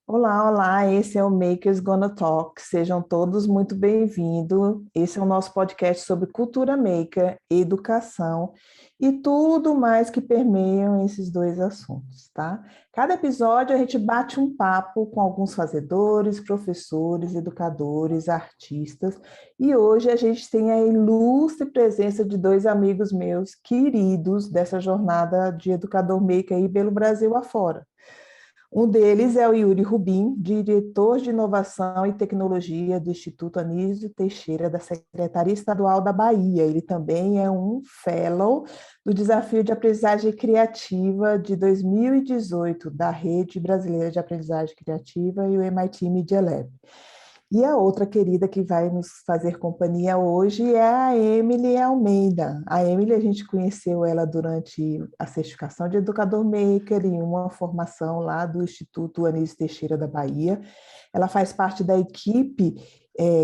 Olá, olá, esse é o Makers Gonna Talk. Sejam todos muito bem-vindos. Esse é o nosso podcast sobre cultura maker, educação e tudo mais que permeiam esses dois assuntos, tá? Cada episódio a gente bate um papo com alguns fazedores, professores, educadores, artistas, e hoje a gente tem a ilustre presença de dois amigos meus queridos dessa jornada de educador maker aí pelo Brasil afora. Um deles é o Yuri Rubim, diretor de Inovação e Tecnologia do Instituto Anísio Teixeira, da Secretaria Estadual da Bahia. Ele também é um fellow do Desafio de Aprendizagem Criativa de 2018, da Rede Brasileira de Aprendizagem Criativa e o MIT Media Lab. E a outra querida que vai nos fazer companhia hoje é a Emily Almeida. A Emily, a gente conheceu ela durante a certificação de Educador Maker em uma formação lá do Instituto Anísio Teixeira da Bahia. Ela faz parte da equipe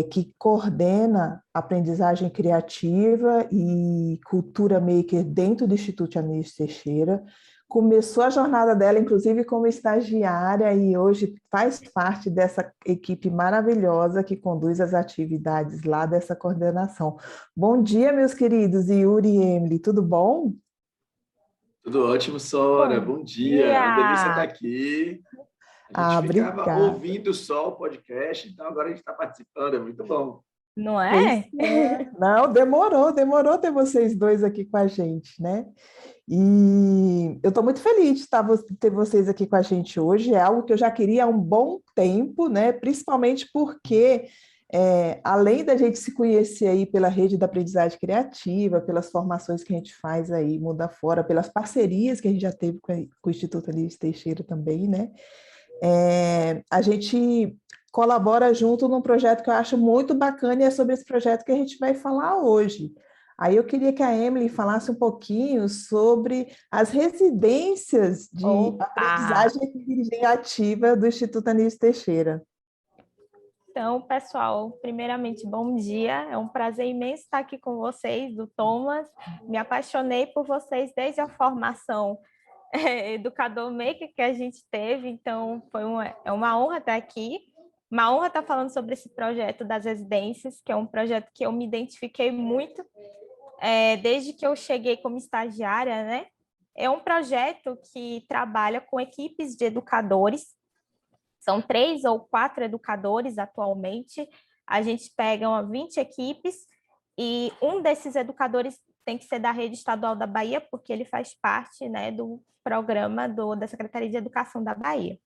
que coordena aprendizagem criativa e cultura maker dentro do Instituto Anísio Teixeira. Começou a jornada dela, inclusive, como estagiária, e hoje faz parte dessa equipe maravilhosa que conduz as atividades lá dessa coordenação. Bom dia, meus queridos, Yuri e Emily, tudo bom? Tudo ótimo, Sora. Bom Bom dia. Uma delícia estar dia! aqui. A gente Ah, ficava obrigada. ouvindo só o podcast, então agora a gente está participando. É muito bom. Não Pois é? é. Não, demorou ter vocês dois aqui com a gente, né? E eu estou muito feliz de ter vocês aqui com a gente hoje. É algo que eu já queria há um bom tempo, né? Principalmente porque, além da gente se conhecer aí pela rede da aprendizagem criativa, pelas formações que a gente faz aí, mundo afora, pelas parcerias que a gente já teve com o Instituto Anísio Teixeira também, né? A gente colabora junto num projeto que eu acho muito bacana e é sobre esse projeto que a gente vai falar hoje. Aí eu queria que a Emily falasse um pouquinho sobre as residências de Opa! aprendizagem ativa do Instituto Anísio Teixeira. Então, pessoal, primeiramente, bom dia. É um prazer imenso estar aqui com vocês, do Thomas. Me apaixonei por vocês desde a formação Educador Maker que a gente teve, então é uma honra estar aqui. Uma honra estar falando sobre esse projeto das residências, que é um projeto que eu me identifiquei muito desde que eu cheguei como estagiária, né? É um projeto que trabalha com equipes de educadores, são 3 ou 4 educadores atualmente, a gente pega 20 equipes e um desses educadores tem que ser da rede estadual da Bahia, porque ele faz parte, né, do programa da Secretaria de Educação da Bahia.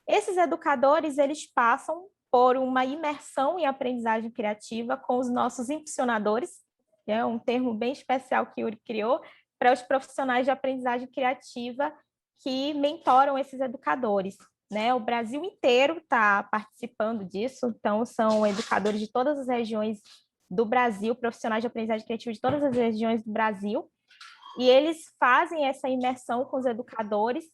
Esses educadores, eles passam por uma imersão em aprendizagem criativa com os nossos impulsionadores, que é um termo bem especial que o Yuri criou, para os profissionais de aprendizagem criativa que mentoram esses educadores. Né? O Brasil inteiro está participando disso, então são educadores de todas as regiões do Brasil, profissionais de aprendizagem criativa de todas as regiões do Brasil, e eles fazem essa imersão com os educadores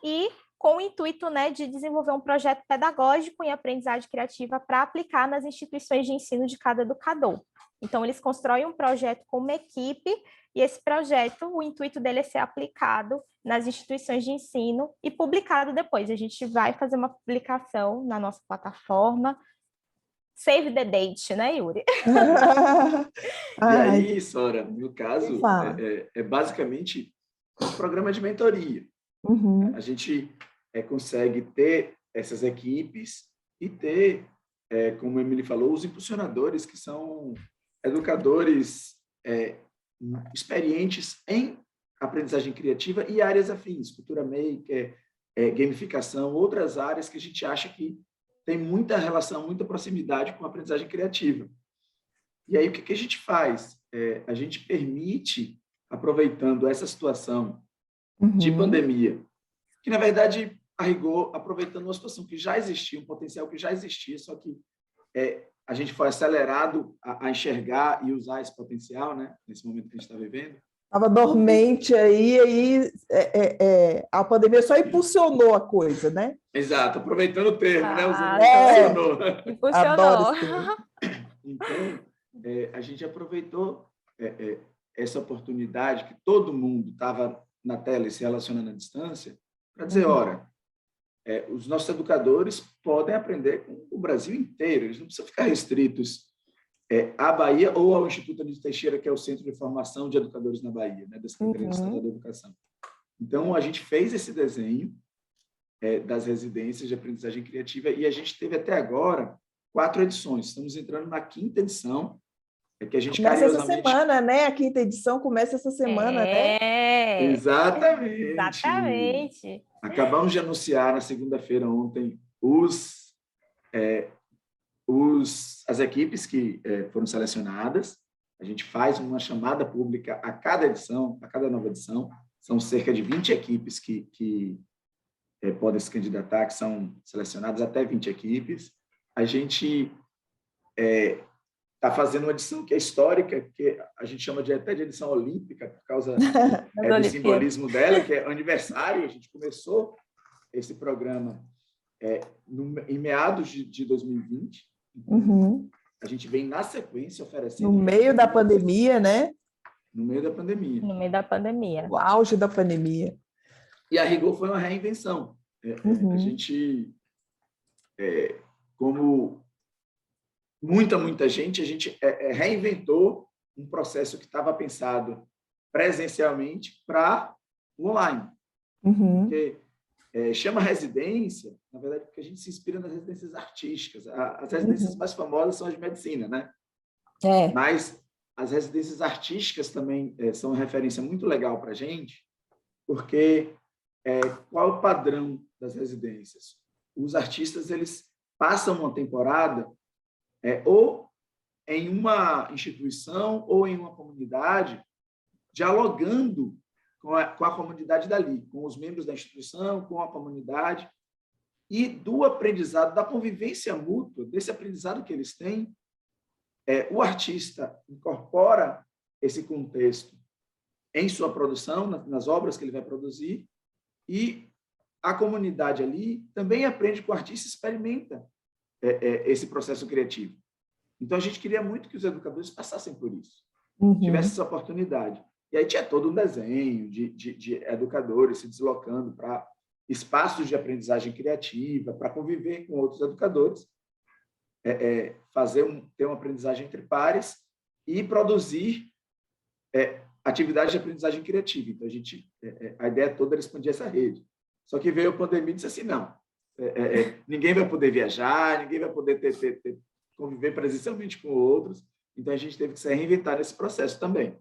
e com o intuito, né, de desenvolver um projeto pedagógico em aprendizagem criativa para aplicar nas instituições de ensino de cada educador. Então, eles constroem um projeto com uma equipe e esse projeto, o intuito dele é ser aplicado nas instituições de ensino e publicado depois. A gente vai fazer uma publicação na nossa plataforma. Save the date, né, Yuri? E Ai, aí, Sora, no me caso, fala. é basicamente um programa de mentoria. A Uhum, gente consegue ter essas equipes e ter, como a Emily falou, os impulsionadores, que são educadores experientes em aprendizagem criativa e áreas afins, cultura maker, gamificação, outras áreas que a gente acha que tem muita relação, muita proximidade com a aprendizagem criativa. E aí, o que a gente faz? A gente permite, aproveitando essa situação de uhum. pandemia, que, na verdade, a rigor, aproveitando uma situação que já existia, um potencial que já existia, só que a gente foi acelerado a enxergar e usar esse potencial, né, nesse momento que a gente está vivendo. Estava dormente aí a pandemia só impulsionou a coisa, né? Exato, aproveitando o termo, né, usando o É, impulsionou. adoro Impulsionou. esse termo. Então, a gente aproveitou essa oportunidade que todo mundo estava na tela e se relacionando à distância para dizer, Uhum. ora, os nossos educadores podem aprender com o Brasil inteiro, eles não precisam ficar restritos à Bahia ou ao Instituto Anísio Teixeira, que é o Centro de Formação de Educadores na Bahia, né, da Secretaria Estadual da Educação. Então, a gente fez esse desenho das residências de aprendizagem criativa e a gente teve até agora 4 edições. Estamos entrando na 5ª edição, que a gente começa carinhosamente... essa semana, né? A 5ª edição começa essa semana, né? Exatamente. Acabamos de anunciar na segunda-feira ontem as equipes que foram selecionadas. A gente faz uma chamada pública a cada edição, a cada nova edição. São cerca de 20 equipes que podem se candidatar, que são selecionadas, até 20 equipes. A gente está fazendo uma edição que é histórica, que a gente chama até de edição olímpica, por causa do simbolismo dela, que é aniversário. A gente começou esse programa em meados de 2020. A gente vem na sequência oferecendo... No meio da pandemia, né? No meio da pandemia. No meio da pandemia. O auge da pandemia. E a rigor foi uma reinvenção. A gente, como muita gente, a gente reinventou um processo que estava pensado presencialmente para o online. Porque chama residência, na verdade, porque a gente se inspira nas residências artísticas. As residências mais famosas são as de medicina, né? Mas as residências artísticas também são uma referência muito legal para a gente, porque qual é o padrão das residências? Os artistas, eles passam uma temporada ou em uma instituição ou em uma comunidade, dialogando com a comunidade dali, com os membros da instituição, com a comunidade, e do aprendizado, da convivência mútua, desse aprendizado que eles têm, o artista incorpora esse contexto em sua produção, nas obras que ele vai produzir, e a comunidade ali também aprende que o artista experimenta esse processo criativo. Então, a gente queria muito que os educadores passassem por isso, tivessem essa oportunidade. E aí tinha todo um desenho de educadores se deslocando para espaços de aprendizagem criativa, para conviver com outros educadores, ter uma aprendizagem entre pares e produzir atividades de aprendizagem criativa. Então, a ideia toda era expandir essa rede. Só que veio a pandemia e disse assim, não, ninguém vai poder viajar, ninguém vai poder conviver presencialmente com outros, então a gente teve que se reinventar nesse processo também.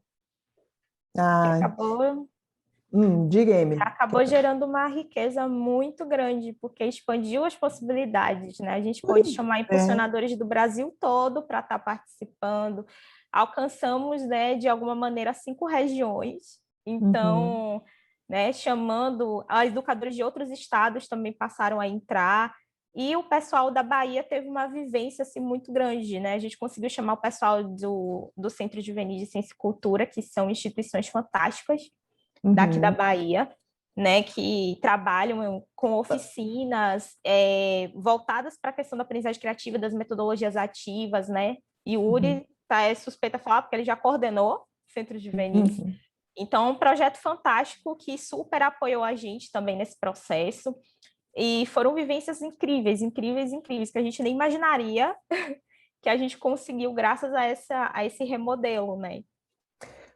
Diga, Emily. Acabou gerando uma riqueza muito grande, porque expandiu as possibilidades, né? A gente pôde chamar impulsionadores do Brasil todo para estar participando. Alcançamos, né, de alguma maneira, 5 regiões. Então, né, chamando... Educadores de outros estados também passaram a entrar. E o pessoal da Bahia teve uma vivência assim, muito grande, né? A gente conseguiu chamar o pessoal do Centro Juvenil de Ciência e Cultura, que são instituições fantásticas daqui da Bahia, né? Que trabalham com oficinas voltadas para a questão da aprendizagem criativa, das metodologias ativas, né? E o Uri é suspeita a falar, porque ele já coordenou o Centro Juvenil. Então, é um projeto fantástico que super apoiou a gente também nesse processo. E foram vivências incríveis, que a gente nem imaginaria que a gente conseguiu graças a esse remodelo, né?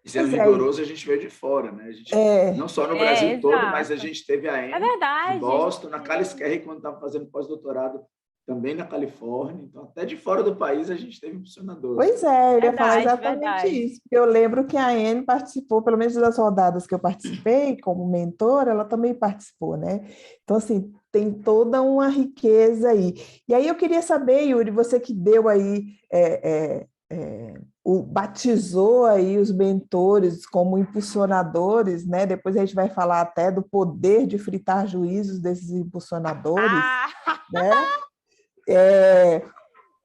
E sendo rigoroso, a gente veio de fora, né? A gente, não só no Brasil todo, mas a gente teve a Anne de Boston, na Callis Kerry, quando estava fazendo pós-doutorado, também na Califórnia. Então, até de fora do país, a gente teve impulsionadores. Pois é, eu ia falar exatamente isso. Eu lembro que a Anne participou, pelo menos das rodadas que eu participei, como mentora, ela também participou, né? Então, assim, tem toda uma riqueza aí. E aí eu queria saber, Yuri, você que deu aí, batizou aí os mentores como impulsionadores, né? Depois a gente vai falar até do poder de fritar juízos desses impulsionadores, né?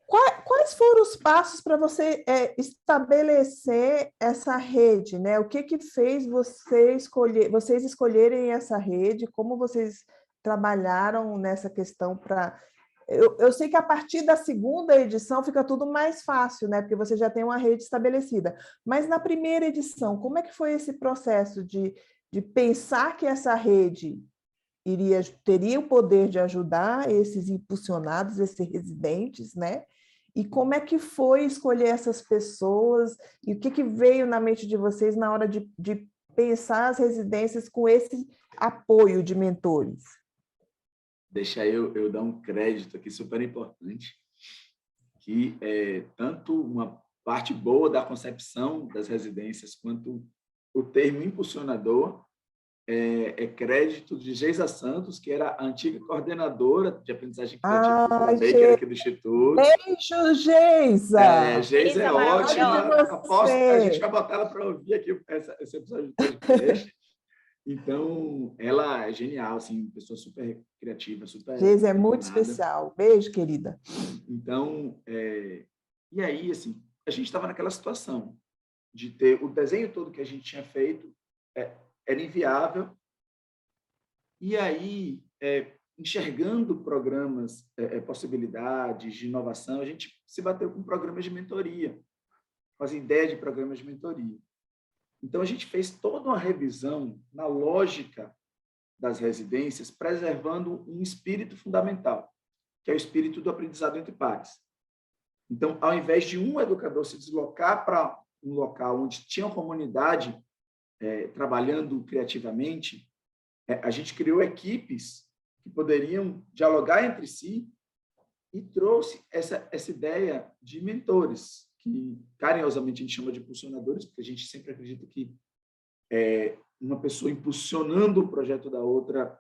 Quais foram os passos para você estabelecer essa rede, né? O que fez vocês escolherem essa rede? Como vocês trabalharam nessa questão para... Eu sei que a partir da 2ª edição fica tudo mais fácil, né? Porque você já tem uma rede estabelecida. Mas na primeira edição, como é que foi esse processo de pensar que essa rede teria o poder de ajudar esses impulsionados, esses residentes, né? E como é que foi escolher essas pessoas e o que veio na mente de vocês na hora de pensar as residências com esse apoio de mentores? Deixa eu dar um crédito aqui super importante, que tanto uma parte boa da concepção das residências quanto o termo impulsionador é crédito de Geisa Santos, que era a antiga coordenadora de aprendizagem criativa cultura maker aqui do Instituto. Beijo, Geisa! Geisa é ótima. A gente vai botar ela para ouvir aqui esse episódio do podcast. Então, ela é genial, assim, pessoa super criativa, super... Geisa é muito especial. Beijo, querida. Então, e aí, assim, a gente estava naquela situação de ter o desenho todo que a gente tinha feito era inviável. E aí, enxergando programas, possibilidades de inovação, a gente se bateu com programas de mentoria, com as ideias de programas de mentoria. Então, a gente fez toda uma revisão na lógica das residências, preservando um espírito fundamental, que é o espírito do aprendizado entre pares. Então, ao invés de um educador se deslocar para um local onde tinha uma comunidade trabalhando criativamente, a gente criou equipes que poderiam dialogar entre si e trouxe essa ideia de mentores, que carinhosamente a gente chama de impulsionadores, porque a gente sempre acredita que uma pessoa impulsionando o projeto da outra,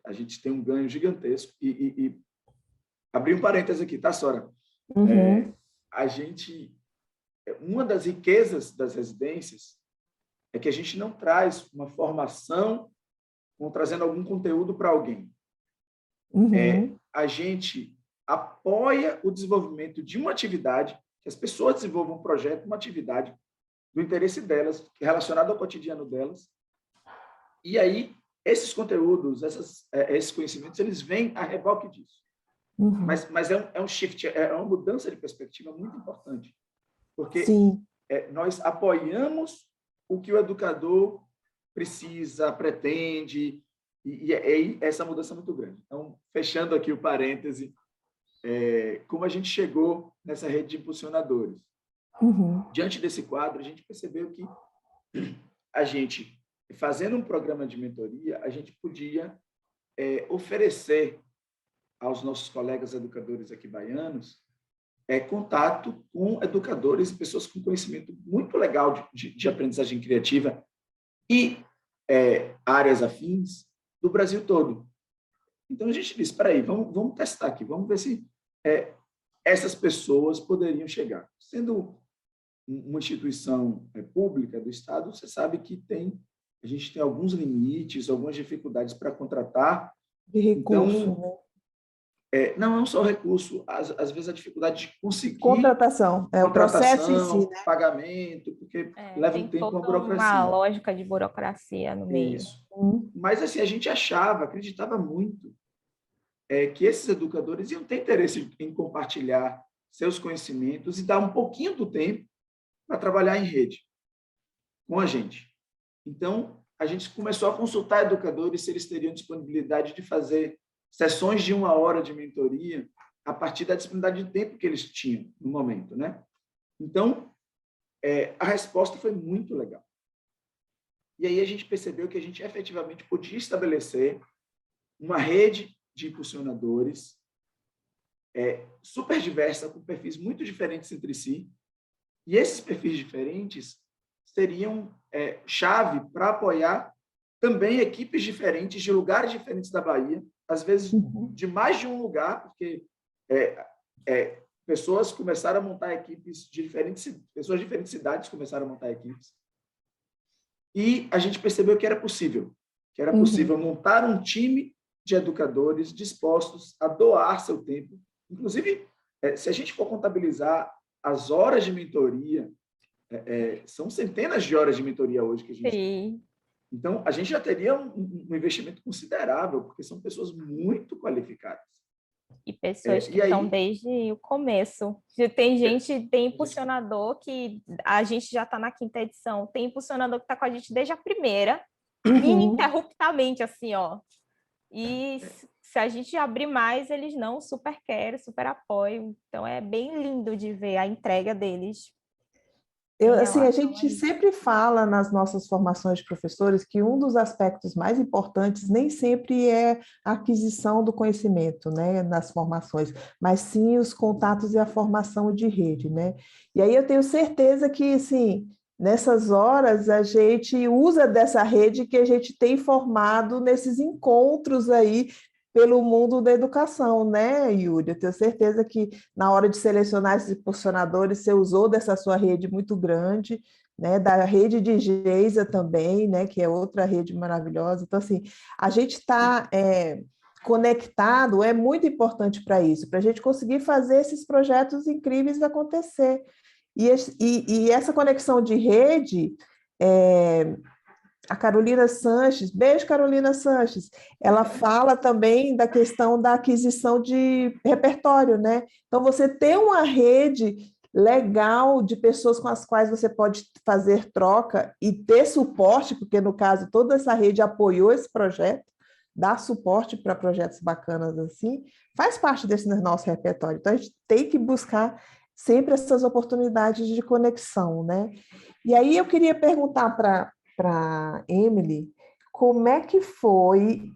a gente tem um ganho gigantesco. E abri um parênteses aqui, tá, Sora? Uhum. Uma das riquezas das residências é que a gente não traz uma formação trazendo algum conteúdo para alguém. Uhum. A gente apoia o desenvolvimento de uma atividade, que as pessoas desenvolvam um projeto, uma atividade do interesse delas, relacionado ao cotidiano delas. E aí, esses conteúdos, esses conhecimentos, eles vêm a reboque disso. Uhum. Mas é um shift, é uma mudança de perspectiva muito importante. Porque nós apoiamos o que o educador precisa, pretende, e essa mudança é muito grande. Então, fechando aqui o parêntese, como a gente chegou nessa rede de impulsionadores. Uhum. Diante desse quadro, a gente percebeu que a gente, fazendo um programa de mentoria, a gente podia oferecer aos nossos colegas educadores aqui baianos contato com educadores e pessoas com conhecimento muito legal de aprendizagem criativa e áreas afins do Brasil todo. Então, a gente disse, espera aí, vamos testar aqui, vamos ver se essas pessoas poderiam chegar. Sendo uma instituição pública do Estado, você sabe que a gente tem alguns limites, algumas dificuldades para contratar. De recurso, então, né? Não só recurso, às vezes a dificuldade de conseguir... Contratação, o processo em si, né? Pagamento, porque leva um tempo, uma burocracia. Uma lógica de burocracia no meio. Isso. Mas, assim, a gente acreditava muito que esses educadores iam ter interesse em compartilhar seus conhecimentos e dar um pouquinho do tempo para trabalhar em rede com a gente. Então, a gente começou a consultar educadores se eles teriam disponibilidade de fazer sessões de 1 hora de mentoria a partir da disponibilidade de tempo que eles tinham no momento, né? Então, a resposta foi muito legal. E aí a gente percebeu que a gente efetivamente podia estabelecer uma rede de impulsionadores super diversa, com perfis muito diferentes entre si, e esses perfis diferentes seriam chave para apoiar também equipes diferentes de lugares diferentes da Bahia, às vezes de mais de um lugar, porque pessoas começaram a montar equipes de pessoas de diferentes cidades começaram a montar equipes. E a gente percebeu que era possível montar um time de educadores dispostos a doar seu tempo. Inclusive, se a gente for contabilizar as horas de mentoria, são centenas de horas de mentoria hoje que a gente tem. Então, a gente já teria um investimento considerável, porque são pessoas muito qualificadas. E pessoas que estão desde o começo. Tem impulsionador que a gente já está na 5ª edição, tem impulsionador que está com a gente desde a primeira, ininterruptamente, assim, ó. E se a gente abrir mais, eles não super querem, super apoiam. Então, é bem lindo de ver a entrega deles em Assim, a relação a gente isso. sempre fala nas nossas formações de professores que um dos aspectos mais importantes nem sempre é a aquisição do conhecimento, né, nas formações, mas sim os contatos e a formação de rede, né? E aí eu tenho certeza que, assim, nessas horas a gente usa dessa rede que a gente tem formado nesses encontros aí pelo mundo da educação, né, Yuri? Eu tenho certeza que na hora de selecionar esses impulsionadores, você usou dessa sua rede muito grande, né, da rede de Geisa também, né, que é outra rede maravilhosa. Então, assim, a gente está conectado é muito importante para isso, para a gente conseguir fazer esses projetos incríveis acontecer. E essa conexão de rede, é, a Carolina Sanches, beijo Carolina Sanches, ela fala também da questão da aquisição de repertório, né? Então, você ter uma rede legal de pessoas com as quais você pode fazer troca e ter suporte, porque no caso toda essa rede apoiou esse projeto, dá suporte para projetos bacanas assim, faz parte desse nosso repertório. Então, a gente tem que buscar sempre essas oportunidades de conexão, né? E aí eu queria perguntar para Emily como é que foi,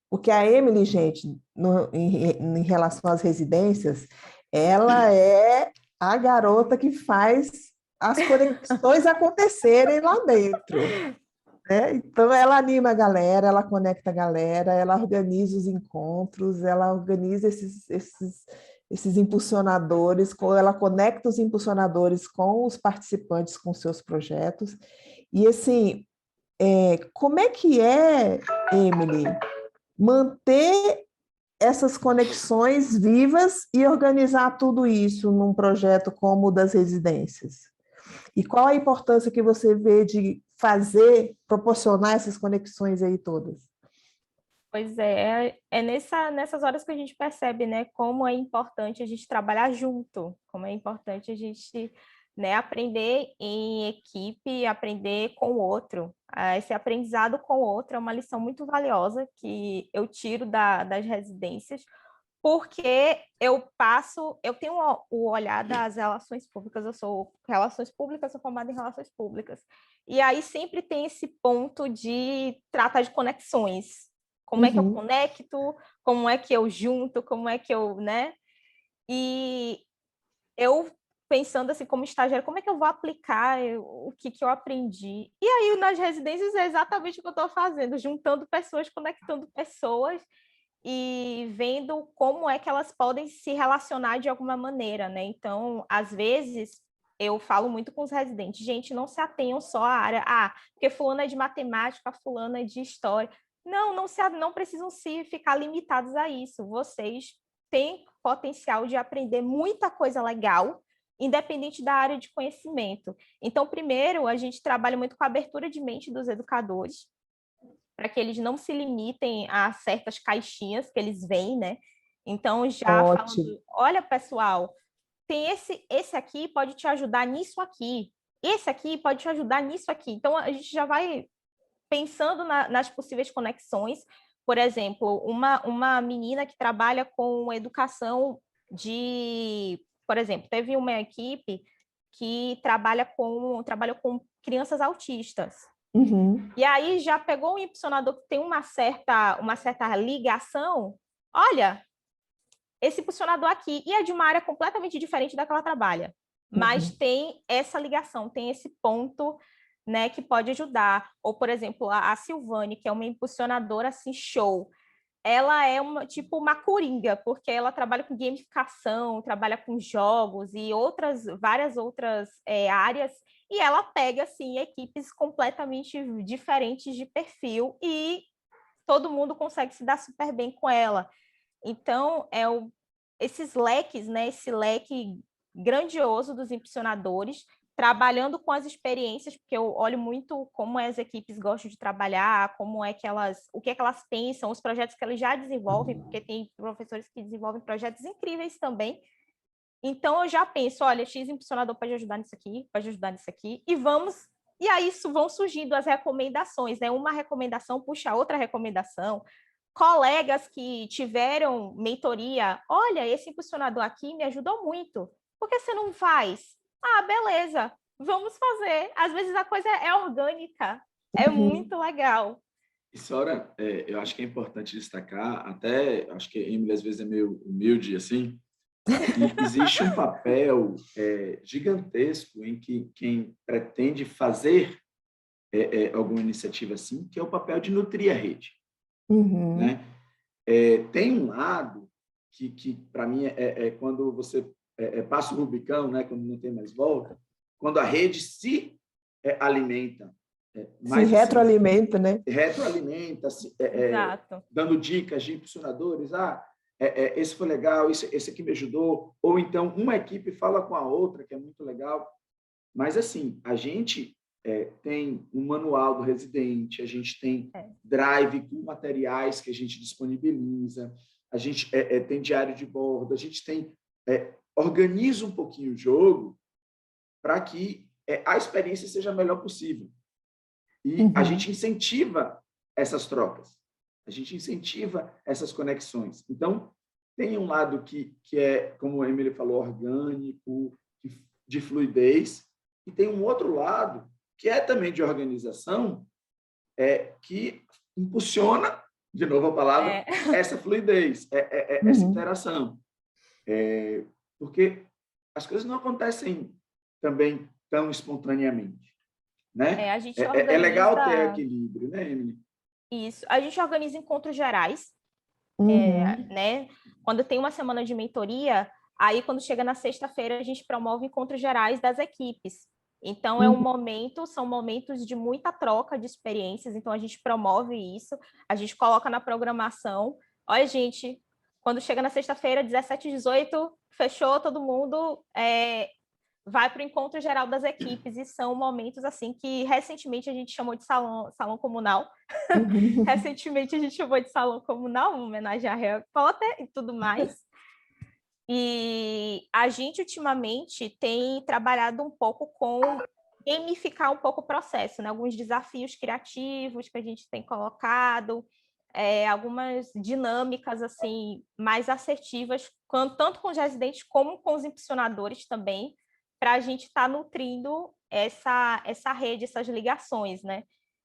porque a Emily, gente, em relação às residências, ela é a garota que faz as conexões acontecerem lá dentro, né? Então, ela anima a galera, ela conecta a galera, ela organiza os encontros, ela organiza esses impulsionadores, ela conecta os impulsionadores com os participantes com seus projetos. E, assim, como é que é, Emily, manter essas conexões vivas e organizar tudo isso num projeto como o das residências? E qual a importância que você vê de fazer, proporcionar essas conexões aí todas? Pois é nessas horas que a gente percebe, né, como é importante a gente trabalhar junto, como é importante a gente, né, aprender em equipe, aprender com o outro. Esse aprendizado com o outro é uma lição muito valiosa que eu tiro das residências, porque eu tenho o olhar das relações públicas, eu sou relações públicas, sou formada em relações públicas. E aí sempre tem esse ponto de tratar de conexões. Como é que eu Uhum. conecto, como é que eu junto, como é que eu, né? E eu pensando assim como estagiária, como é que eu vou aplicar o que eu aprendi? E aí nas residências é exatamente o que eu estou fazendo, juntando pessoas, conectando pessoas e vendo como é que elas podem se relacionar de alguma maneira, né? Então, às vezes, eu falo muito com os residentes, gente, não se atenham só à área, porque fulano é de matemática, fulano é de história. Não precisam se ficar limitados a isso. Vocês têm potencial de aprender muita coisa legal, independente da área de conhecimento. Então, primeiro, a gente trabalha muito com a abertura de mente dos educadores, para que eles não se limitem a certas caixinhas que eles veem, né? Então, já falando, Ótimo. olha, pessoal, tem esse aqui pode te ajudar nisso aqui, esse aqui pode te ajudar nisso aqui. Então, a gente já vai pensando nas possíveis conexões. Por exemplo, uma menina que trabalha com educação por exemplo, teve uma equipe que trabalha com crianças autistas. Uhum. E aí já pegou um impulsionador que tem uma certa ligação. Olha, esse impulsionador aqui, e é de uma área completamente diferente da que ela trabalha, mas Uhum. tem essa ligação, tem esse ponto, né, que pode ajudar. Ou, por exemplo, a Silvane, que é uma impulsionadora assim, show. Ela é tipo uma coringa, porque ela trabalha com gamificação, trabalha com jogos e várias outras áreas, e ela pega assim equipes completamente diferentes de perfil e todo mundo consegue se dar super bem com ela. Então, esses leques, né, esse leque grandioso dos impulsionadores, trabalhando com as experiências, porque eu olho muito como as equipes gostam de trabalhar, o que é que elas pensam, os projetos que elas já desenvolvem, porque tem professores que desenvolvem projetos incríveis também. Então, eu já penso, olha, X impulsionador pode ajudar nisso aqui, pode ajudar nisso aqui, e vamos E aí vão surgindo as recomendações, né? Uma recomendação puxa outra recomendação. Colegas que tiveram mentoria, olha, esse impulsionador aqui me ajudou muito. Por que você não faz? Ah, beleza, vamos fazer. Às vezes a coisa é orgânica, é muito legal. E, Sora, eu acho que é importante destacar, até acho que a Emily às vezes é meio humilde assim, que existe um papel gigantesco em que quem pretende fazer alguma iniciativa assim, que é o papel de nutrir a rede. Né? Tem um lado que para mim, quando você passa o Rubicão, né? Quando não tem mais volta, quando a rede se alimenta. Se retroalimenta, né? Retroalimenta, dando dicas de impulsionadores. Esse foi legal, esse aqui me ajudou. Ou então, uma equipe fala com a outra, que é muito legal. Mas, assim, a gente tem um manual do residente, a gente tem drive com materiais que a gente disponibiliza, a gente tem diário de bordo, a gente tem organiza um pouquinho o jogo para que a experiência seja a melhor possível. E a gente incentiva essas trocas, a gente incentiva essas conexões. Então, tem um lado que é, como a Emily falou, orgânico, de fluidez, e tem um outro lado que é também de organização, que impulsiona, de novo a palavra, essa fluidez, essa interação. Porque as coisas não acontecem também tão espontaneamente. Né? A gente organiza... é legal ter equilíbrio, né, Emily? Isso. A gente organiza encontros gerais, né? Quando tem uma semana de mentoria, aí quando chega na sexta-feira, a gente promove encontros gerais das equipes. Então, são momentos de muita troca de experiências, então a gente promove isso, a gente coloca na programação. Olha, gente, quando chega na sexta-feira, 17 e 18, fechou todo mundo, vai para o encontro geral das equipes, e são momentos assim que recentemente a gente chamou de salão comunal. Recentemente a gente chamou de salão comunal, uma homenagem a Harry Potter e tudo mais. E a gente ultimamente tem trabalhado um pouco com gamificar um pouco o processo, né? Alguns desafios criativos que a gente tem colocado, algumas dinâmicas assim mais assertivas, tanto com os residentes como com os impulsionadores também, para a gente estar nutrindo essa rede, essas ligações, né?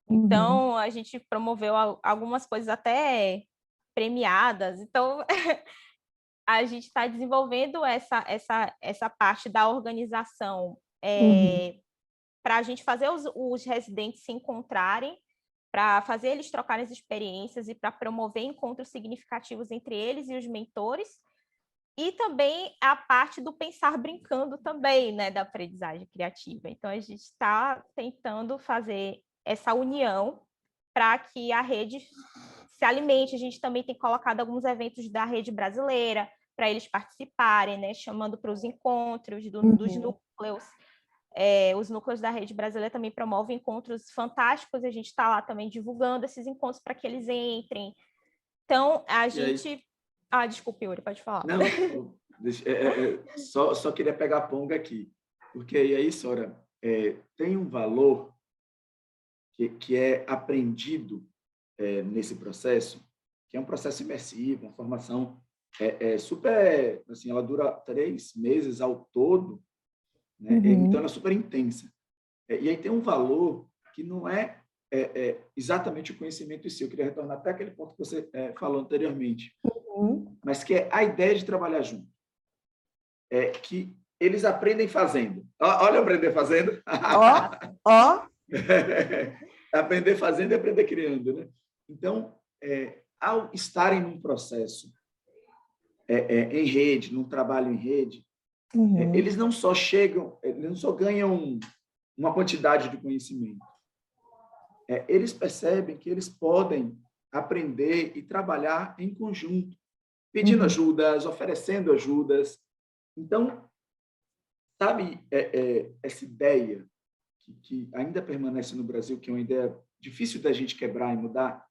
Então, a gente promoveu algumas coisas até premiadas. Então, a gente está desenvolvendo essa parte da organização para a gente fazer os residentes se encontrarem, para fazer eles trocarem as experiências e para promover encontros significativos entre eles e os mentores. E também a parte do pensar brincando também, né, da aprendizagem criativa. Então, a gente está tentando fazer essa união para que a rede se alimente. A gente também tem colocado alguns eventos da rede brasileira para eles participarem, né, chamando para os encontros dos núcleos. Os núcleos da rede brasileira também promovem encontros fantásticos, e a gente está lá também divulgando esses encontros para que eles entrem. Então, a gente... desculpe, Yuri, pode falar. Não, só queria pegar a ponga aqui, porque aí, Sora, tem um valor que é aprendido nesse processo, que é um processo imersivo, uma formação super, assim, ela dura 3 meses ao todo, né? Então ela é super intensa. E aí tem um valor que não é exatamente o conhecimento em si. Eu queria retornar até aquele ponto que você falou anteriormente, mas que é a ideia de trabalhar junto. Que eles aprendem fazendo. Olha, aprender fazendo. Aprender fazendo e aprender criando, né? Então, ao estarem num processo em rede, num trabalho em rede, eles não só ganham uma quantidade de conhecimento. Eles percebem que eles podem aprender e trabalhar em conjunto, pedindo ajudas, oferecendo ajudas. Então, sabe, essa ideia que ainda permanece no Brasil, que é uma ideia difícil da gente quebrar e mudar,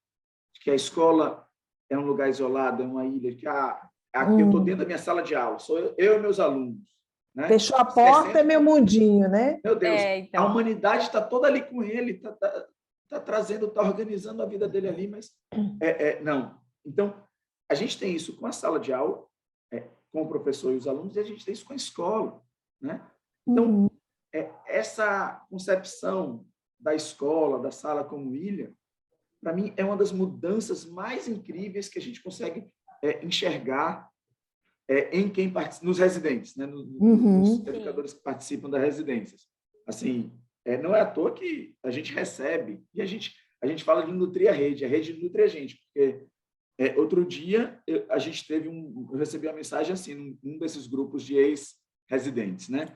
de que a escola é um lugar isolado, é uma ilha, que aqui eu estou dentro da minha sala de aula, sou eu e meus alunos. né? Fechou a porta, 60, é meu mundinho, né? meu Deus, então. a humanidade está toda ali com ele, está trazendo, está organizando a vida dele ali, mas não. Então, a gente tem isso com a sala de aula, com o professor e os alunos, e a gente tem isso com a escola, né? Então, essa concepção da escola, da sala como ilha, para mim, é uma das mudanças mais incríveis que a gente consegue enxergar em quem participa, nos residentes, né? Nos educadores que participam das residências. Assim, não é à toa que a gente recebe, e a gente fala de nutrir a rede nutre a gente, porque outro dia eu recebi uma mensagem assim, num desses grupos de ex-residentes, né?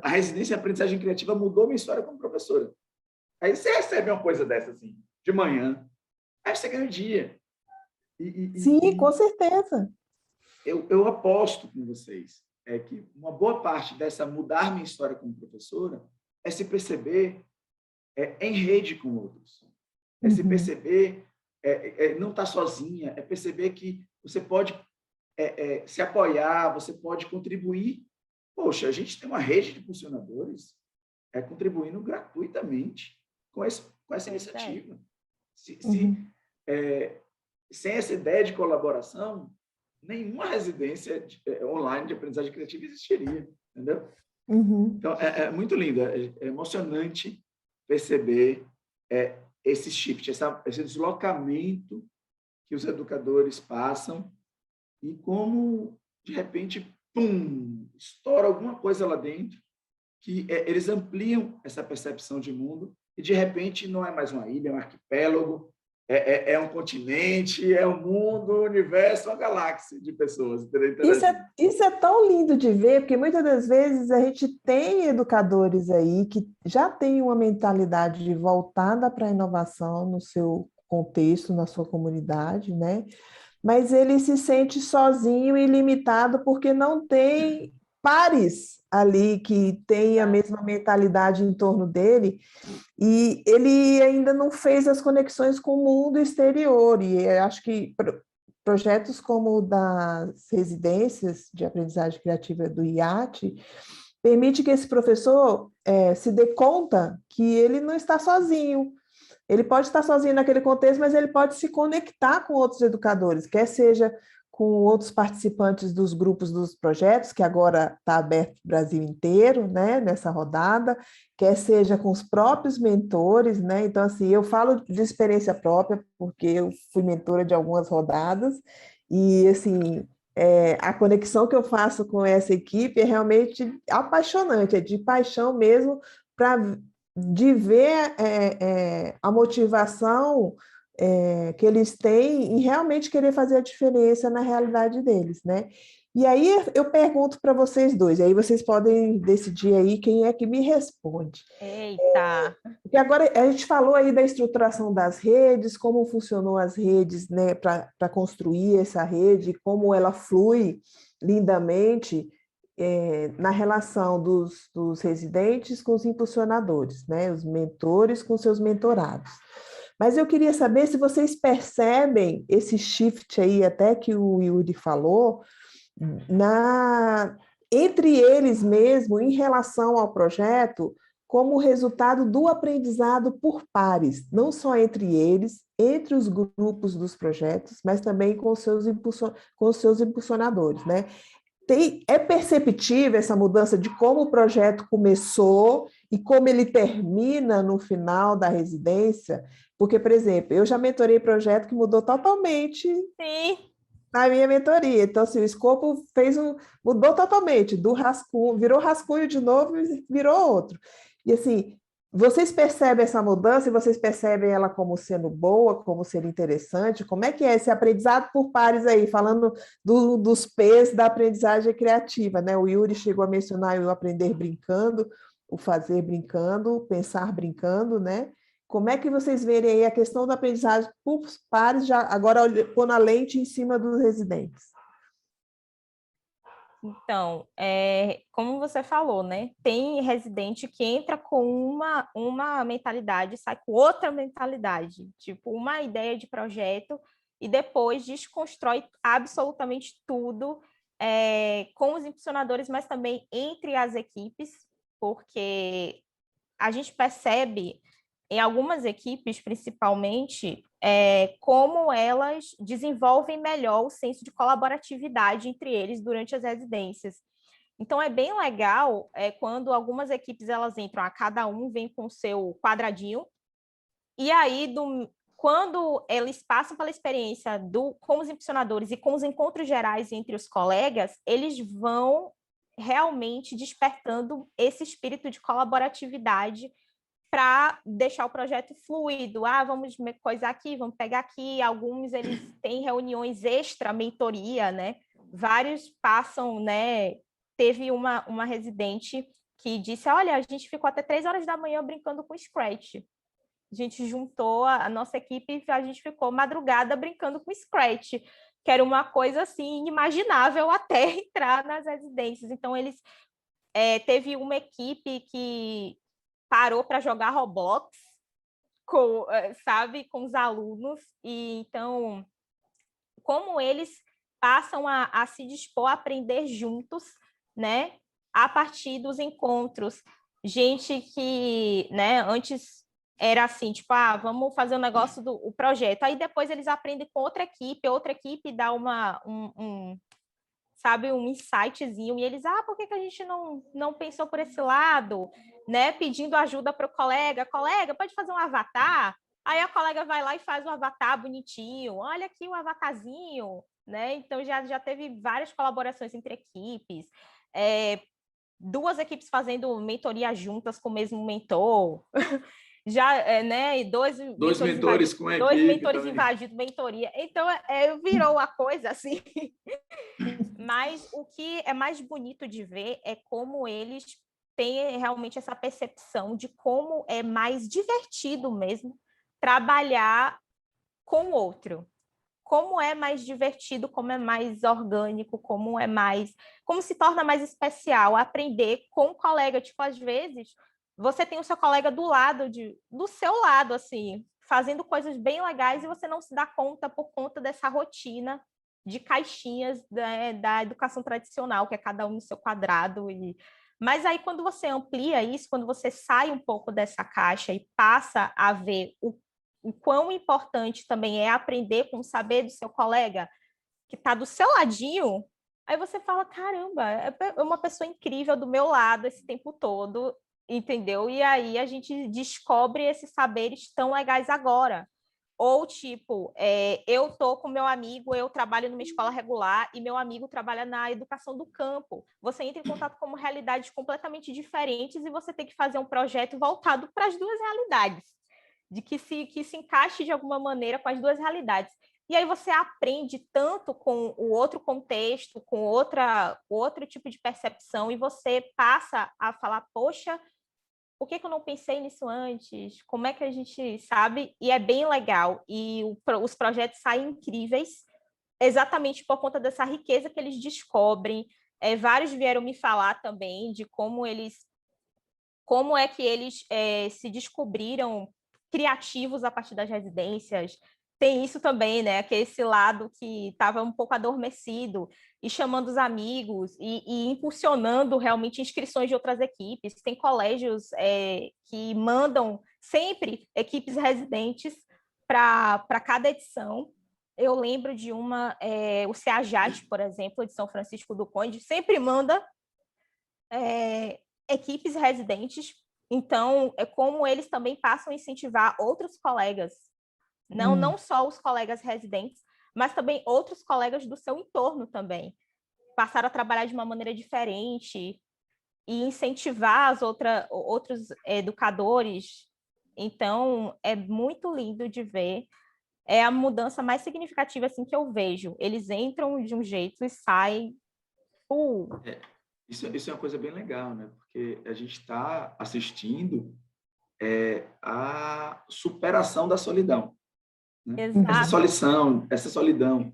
A residência em aprendizagem criativa mudou minha história como professora. Aí você recebe uma coisa dessa, assim, de manhã, aí você ganha o dia. Sim, com certeza. Eu aposto com vocês que uma boa parte dessa mudar minha história como professora é se perceber em rede com outros. Se perceber, não estar sozinha, é perceber que você pode se apoiar, você pode contribuir. Poxa, a gente tem uma rede de funcionadores contribuindo gratuitamente com essa iniciativa. Sem essa ideia de colaboração, nenhuma residência online de aprendizagem criativa existiria, entendeu? Então, é muito lindo, é emocionante perceber esse shift, esse deslocamento que os educadores passam e como, de repente, pum, estoura alguma coisa lá dentro, que eles ampliam essa percepção de mundo e, de repente, não é mais uma ilha, é um arquipélago, é um continente, é um mundo, um universo, uma galáxia de pessoas. Isso é tão lindo de ver, porque muitas das vezes a gente tem educadores aí que já têm uma mentalidade voltada para a inovação no seu contexto, na sua comunidade, né? Mas ele se sente sozinho e limitado porque não tem pares ali que têm a mesma mentalidade em torno dele, e ele ainda não fez as conexões com o mundo exterior, e eu acho que projetos como o das residências de aprendizagem criativa do IAT permite que esse professor se dê conta que ele não está sozinho. Ele pode estar sozinho naquele contexto, mas ele pode se conectar com outros educadores, quer seja com outros participantes dos grupos dos projetos, que agora está aberto o Brasil inteiro, né, nessa rodada, quer seja com os próprios mentores, né? Então, assim, eu falo de experiência própria, porque eu fui mentora de algumas rodadas, e, assim, a conexão que eu faço com essa equipe é realmente apaixonante, é de paixão mesmo, de ver a motivação que eles têm em realmente querer fazer a diferença na realidade deles, né? E aí eu pergunto para vocês dois, e aí vocês podem decidir aí quem é que me responde. Eita! Porque agora a gente falou aí da estruturação das redes, como funcionou as redes, né, para construir essa rede, como ela flui lindamente na relação dos residentes com os impulsionadores, né, os mentores com seus mentorados. Mas eu queria saber se vocês percebem esse shift aí, até que o Yuri falou, entre eles mesmo, em relação ao projeto, como resultado do aprendizado por pares, não só entre eles, entre os grupos dos projetos, mas também com os seus impulsionadores, né? É perceptível essa mudança de como o projeto começou e como ele termina no final da residência? Porque, por exemplo, eu já mentorei projeto que mudou totalmente na minha mentoria. Então, assim, o escopo mudou totalmente, do rascunho, virou rascunho de novo e virou outro. E, assim, vocês percebem essa mudança e vocês percebem ela como sendo boa, como sendo interessante? Como é que é esse aprendizado por pares aí, falando dos P's da aprendizagem criativa, né? O Yuri chegou a mencionar o aprender brincando, o fazer brincando, o pensar brincando, né? Como é que vocês verem aí a questão da aprendizagem por pares, já agora pondo a lente em cima dos residentes? Então, como você falou, né? Tem residente que entra com uma mentalidade, sai com outra mentalidade, tipo uma ideia de projeto, e depois desconstrói absolutamente tudo com os impulsionadores, mas também entre as equipes, porque a gente percebe em algumas equipes, principalmente, como elas desenvolvem melhor o senso de colaboratividade entre eles durante as residências. Então, é bem legal quando algumas equipes elas entram, a cada um vem com o seu quadradinho, e aí, quando eles passam pela experiência com os impulsionadores e com os encontros gerais entre os colegas, eles vão realmente despertando esse espírito de colaboratividade para deixar o projeto fluido. Vamos coisar aqui, vamos pegar aqui. Alguns eles têm reuniões extra, mentoria, né? Vários passam, né? Teve uma residente que disse, olha, a gente ficou até 3 horas da manhã brincando com Scratch. A gente juntou a nossa equipe e a gente ficou madrugada brincando com Scratch, que era uma coisa assim inimaginável até entrar nas residências. Então, teve uma equipe que parou para jogar Roblox com os alunos. E então, como eles passam a se dispor a aprender juntos, né, a partir dos encontros. Gente que, né, antes era assim, tipo, vamos fazer um negócio o projeto. Aí depois eles aprendem com outra equipe dá um insightzinho, e eles, por que a gente não pensou por esse lado, né? Pedindo ajuda para o colega, pode fazer um avatar? Aí a colega vai lá e faz um avatar bonitinho, olha aqui o avatarzinho, né? Então já teve várias colaborações entre equipes, 2 equipes fazendo mentoria juntas com o mesmo mentor, né? Dois mentores com a equipe. 2 mentores invadindo mentoria. Então, virou a coisa assim. Mas o que é mais bonito de ver é como eles têm realmente essa percepção de como é mais divertido mesmo trabalhar com o outro. Como é mais divertido, como é mais orgânico, como se torna mais especial aprender com o colega. Tipo, às vezes, você tem o seu colega do seu lado, assim, fazendo coisas bem legais e você não se dá conta por conta dessa rotina de caixinhas da educação tradicional, que é cada um no seu quadrado. Mas aí, quando você amplia isso, quando você sai um pouco dessa caixa e passa a ver o quão importante também é aprender com o saber do seu colega, que está do seu ladinho, aí você fala, caramba, é uma pessoa incrível do meu lado esse tempo todo, entendeu? E aí a gente descobre esses saberes tão legais agora. Ou, tipo, eu tô com meu amigo, eu trabalho numa escola regular e meu amigo trabalha na educação do campo. Você entra em contato com realidades completamente diferentes e você tem que fazer um projeto voltado para as 2 realidades, de que se encaixe de alguma maneira com as 2 realidades. E aí você aprende tanto com o outro contexto, com outro tipo de percepção, e você passa a falar, poxa, por que eu não pensei nisso antes? Como é que a gente sabe? E é bem legal. E os projetos saem incríveis, exatamente por conta dessa riqueza que eles descobrem. Vários vieram me falar também de como é que eles se descobriram criativos a partir das residências. Tem isso também, né? Que é esse lado que estava um pouco adormecido, e chamando os amigos e impulsionando realmente inscrições de outras equipes. Tem colégios que mandam sempre equipes residentes para cada edição. Eu lembro de o CEAJAT, por exemplo, de São Francisco do Conde, sempre manda equipes residentes. Então, é como eles também passam a incentivar outros colegas, não só os colegas residentes, mas também outros colegas do seu entorno também. Passaram a trabalhar de uma maneira diferente e incentivar outros educadores. Então, é muito lindo de ver. É a mudança mais significativa assim, que eu vejo. Eles entram de um jeito e saem... Isso é uma coisa bem legal, né? Porque a gente está assistindo a superação da solidão. Né? Essa solidão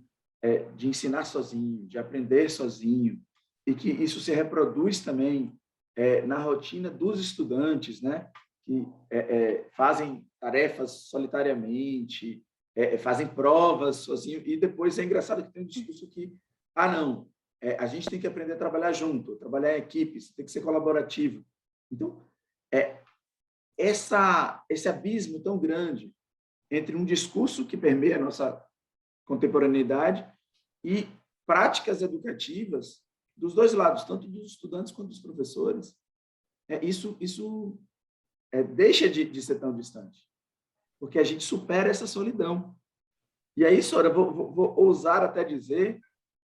de ensinar sozinho, de aprender sozinho, e que isso se reproduz também na rotina dos estudantes, né? Que fazem tarefas solitariamente, fazem provas sozinho, e depois é engraçado que tem um discurso que, não, a gente tem que aprender a trabalhar junto, trabalhar em equipes, tem que ser colaborativo. Então, esse abismo tão grande entre um discurso que permeia a nossa contemporaneidade e práticas educativas dos dois lados, tanto dos estudantes quanto dos professores, isso deixa de ser tão distante, porque a gente supera essa solidão. E aí, Sora, vou ousar até dizer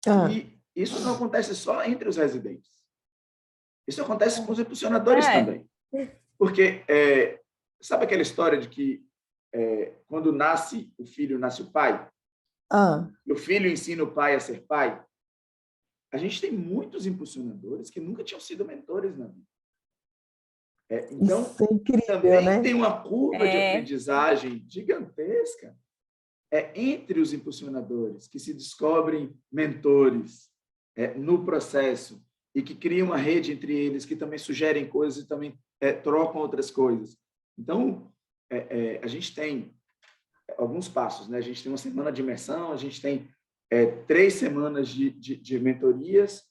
que isso não acontece só entre os residentes. Isso acontece com os impulsionadores também. Porque, sabe aquela história de que quando nasce o filho, nasce o pai? E o filho ensina o pai a ser pai? A gente tem muitos impulsionadores que nunca tinham sido mentores na vida. Então, isso é incrível, também né? tem uma curva de aprendizagem gigantesca entre os impulsionadores, que se descobrem mentores no processo e que criam uma rede entre eles, que também sugerem coisas e também trocam outras coisas. Então, a gente tem alguns passos, né? A gente tem uma semana de imersão, a gente tem 3 semanas de mentorias,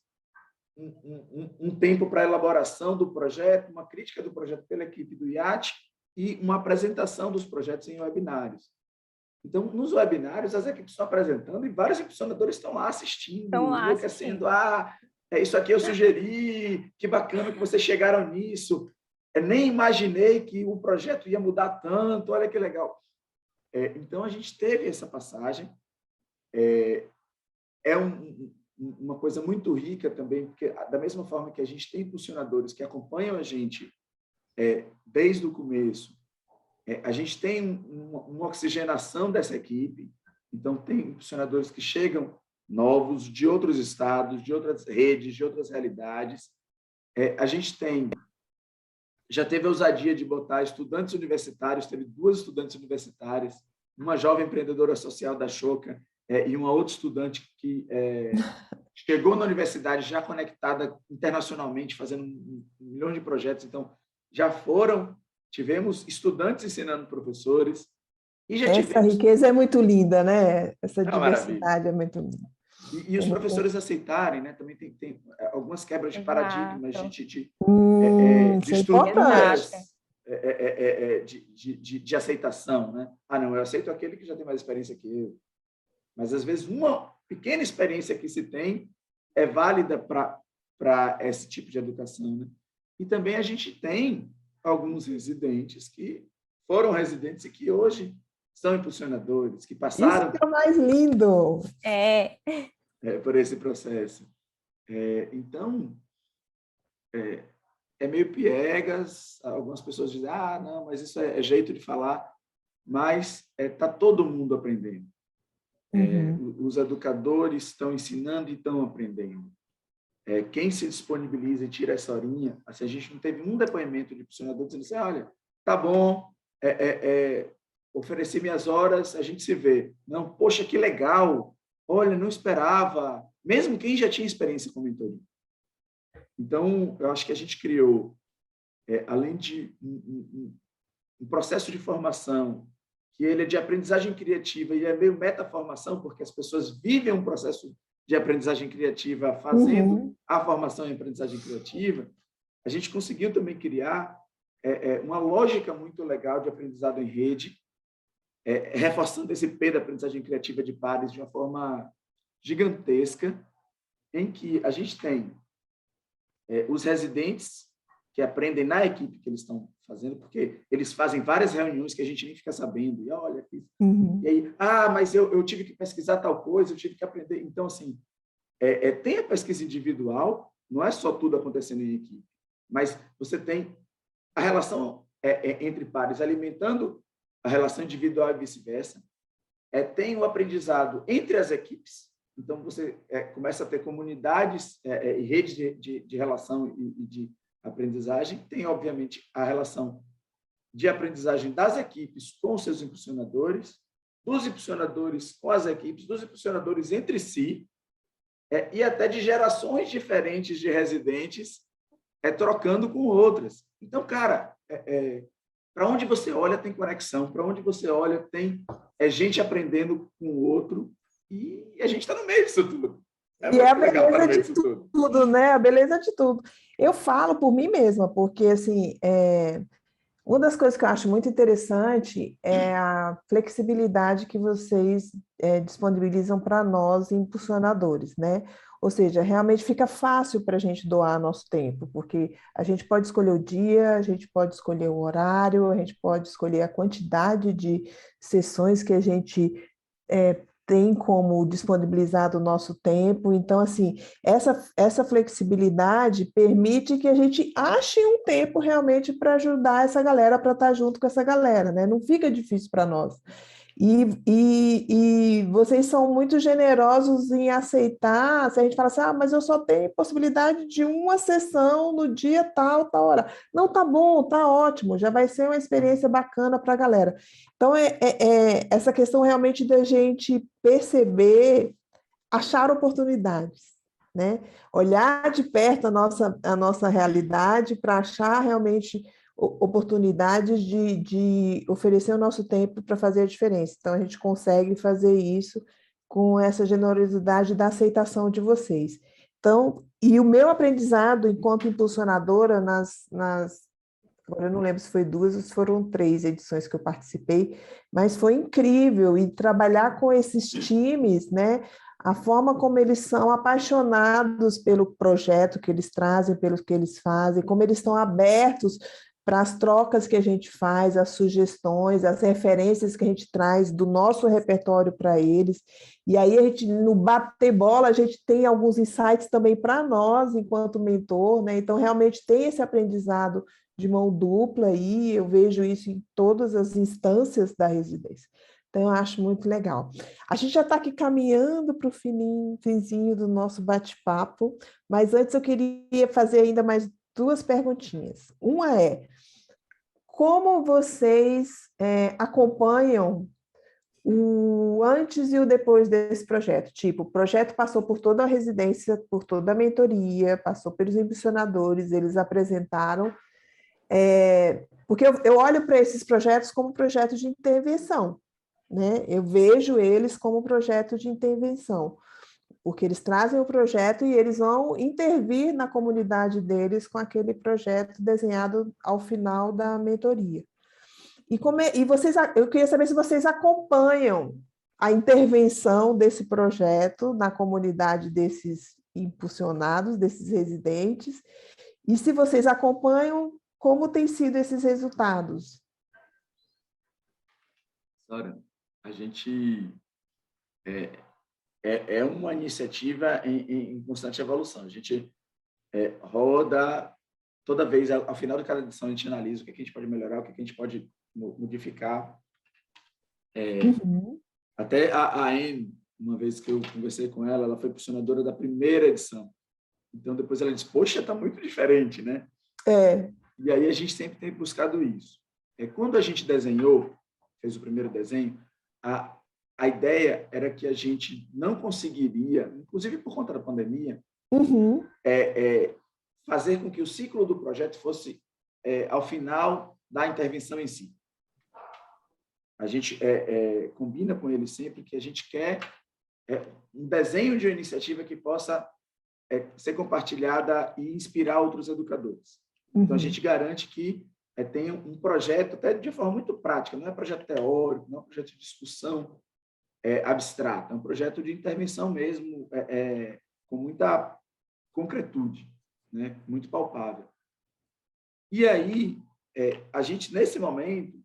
um tempo para elaboração do projeto, uma crítica do projeto pela equipe do IAT e uma apresentação dos projetos em webinários. Então, nos webinários, as equipes estão apresentando e vários impulsionadores estão lá assistindo, enlouquecendo. Isso aqui eu sugeri, que bacana que vocês chegaram nisso. Nem imaginei que o projeto ia mudar tanto, olha que legal. Então, a gente teve essa passagem. Uma coisa muito rica também, porque da mesma forma que a gente tem impulsionadores que acompanham a gente desde o começo, a gente tem uma oxigenação dessa equipe. Então, tem impulsionadores que chegam novos, de outros estados, de outras redes, de outras realidades. A gente já teve a ousadia de botar estudantes universitários, teve 2 estudantes universitárias, uma jovem empreendedora social da Choca e uma outra estudante que chegou na universidade já conectada internacionalmente, fazendo 1 milhão de projetos. Então, tivemos estudantes ensinando professores. E essa riqueza é muito linda, né? Essa diversidade maravilha. É muito linda. E os professores aceitarem, né? Também tem algumas quebras de paradigmas, de estruturas de aceitação, né? Não, eu aceito aquele que já tem mais experiência que eu. Mas, às vezes, uma pequena experiência que se tem é válida para esse tipo de educação, né? E também a gente tem alguns residentes que foram residentes e que hoje são impulsionadores, que passaram... Isso que é o mais lindo! Por esse processo. Então, é meio piegas, algumas pessoas dizem, não, mas isso é jeito de falar, mas está todo mundo aprendendo. Os educadores estão ensinando e estão aprendendo. Quem se disponibiliza e tira essa horinha, assim, a gente não teve um depoimento de impulsionador dizendo assim, olha, tá bom, ofereci minhas horas, a gente se vê. Não, poxa, que legal, olha, não esperava, mesmo quem já tinha experiência com mentoria. Então, eu acho que a gente criou, além de um processo de formação, que ele é de aprendizagem criativa e é meio metaformação, porque as pessoas vivem um processo de aprendizagem criativa fazendo a formação em aprendizagem criativa, a gente conseguiu também criar uma lógica muito legal de aprendizado em rede, reforçando esse P da aprendizagem criativa de pares de uma forma gigantesca, em que a gente tem os residentes que aprendem na equipe que eles estão fazendo, porque eles fazem várias reuniões que a gente nem fica sabendo, e olha aqui. E aí, mas eu tive que pesquisar tal coisa, eu tive que aprender. Então, assim, tem a pesquisa individual, não é só tudo acontecendo em equipe, mas você tem a relação entre pares alimentando a relação individual e vice-versa, tem o aprendizado entre as equipes, então você começa a ter comunidades e redes de relação e de aprendizagem, tem, obviamente, a relação de aprendizagem das equipes com os seus impulsionadores, dos impulsionadores com as equipes, dos impulsionadores entre si, e até de gerações diferentes de residentes trocando com outras. Então, cara, para onde você olha tem conexão, para onde você olha tem gente aprendendo com o outro, e a gente está no meio disso tudo. É E é a muito legal para beleza ver de isso tudo. tudo, né? A beleza de tudo. Eu falo por mim mesma, porque assim, uma das coisas que eu acho muito interessante é a flexibilidade que vocês disponibilizam para nós, impulsionadores, né? Ou seja, realmente fica fácil para a gente doar nosso tempo, porque a gente pode escolher o dia, a gente pode escolher o horário, a gente pode escolher a quantidade de sessões que a gente tem como disponibilizado o nosso tempo. Então, assim, essa flexibilidade permite que a gente ache um tempo realmente para ajudar essa galera, para estar junto com essa galera, né? Não fica difícil para nós. E vocês são muito generosos em aceitar, se a gente fala assim, mas eu só tenho possibilidade de uma sessão no dia tal, tal hora. Não, tá bom, tá ótimo, já vai ser uma experiência bacana para a galera. Então, essa questão realmente da gente perceber, achar oportunidades, né? Olhar de perto a nossa realidade para achar realmente oportunidades de oferecer o nosso tempo para fazer a diferença. Então, a gente consegue fazer isso com essa generosidade da aceitação de vocês. Então, e o meu aprendizado enquanto impulsionadora agora eu não lembro se foi 2 ou se foram 3 edições que eu participei, mas foi incrível, e trabalhar com esses times, né? A forma como eles são apaixonados pelo projeto que eles trazem, pelo que eles fazem, como eles estão abertos para as trocas que a gente faz, as sugestões, as referências que a gente traz do nosso repertório para eles. E aí a gente, no bater bola, a gente tem alguns insights também para nós, enquanto mentor, né? Então, realmente tem esse aprendizado de mão dupla, e eu vejo isso em todas as instâncias da residência. Então, eu acho muito legal. A gente já está aqui caminhando para o finzinho do nosso bate-papo, mas antes eu queria fazer ainda mais 2 perguntinhas. Uma é, como vocês acompanham o antes e o depois desse projeto? Tipo, o projeto passou por toda a residência, por toda a mentoria, passou pelos impulsionadores, eles apresentaram, porque eu olho para esses projetos como projetos de intervenção, né? Eu vejo eles como projeto de intervenção, porque eles trazem o projeto e eles vão intervir na comunidade deles com aquele projeto desenhado ao final da mentoria. Eu queria saber se vocês acompanham a intervenção desse projeto na comunidade desses impulsionados, desses residentes, e se vocês acompanham, como têm sido esses resultados? Sara, a gente é uma iniciativa em constante evolução. A gente roda toda vez, ao final de cada edição, a gente analisa o que a gente pode melhorar, o que a gente pode modificar. Até a Anne, uma vez que eu conversei com ela, ela foi impulsionadora da primeira edição. Então, depois ela disse, poxa, está muito diferente, né? E aí a gente sempre tem buscado isso. Quando a gente desenhou, fez o primeiro desenho, a ideia era que a gente não conseguiria, inclusive por conta da pandemia, fazer com que o ciclo do projeto fosse ao final da intervenção em si. A gente combina com eles sempre que a gente quer um desenho de uma iniciativa que possa ser compartilhada e inspirar outros educadores. Então, a gente garante que tem um projeto, até de forma muito prática, não é projeto teórico, não é projeto de discussão abstrata, é um projeto de intervenção mesmo, com muita concretude, né? Muito palpável. E aí, a gente, nesse momento,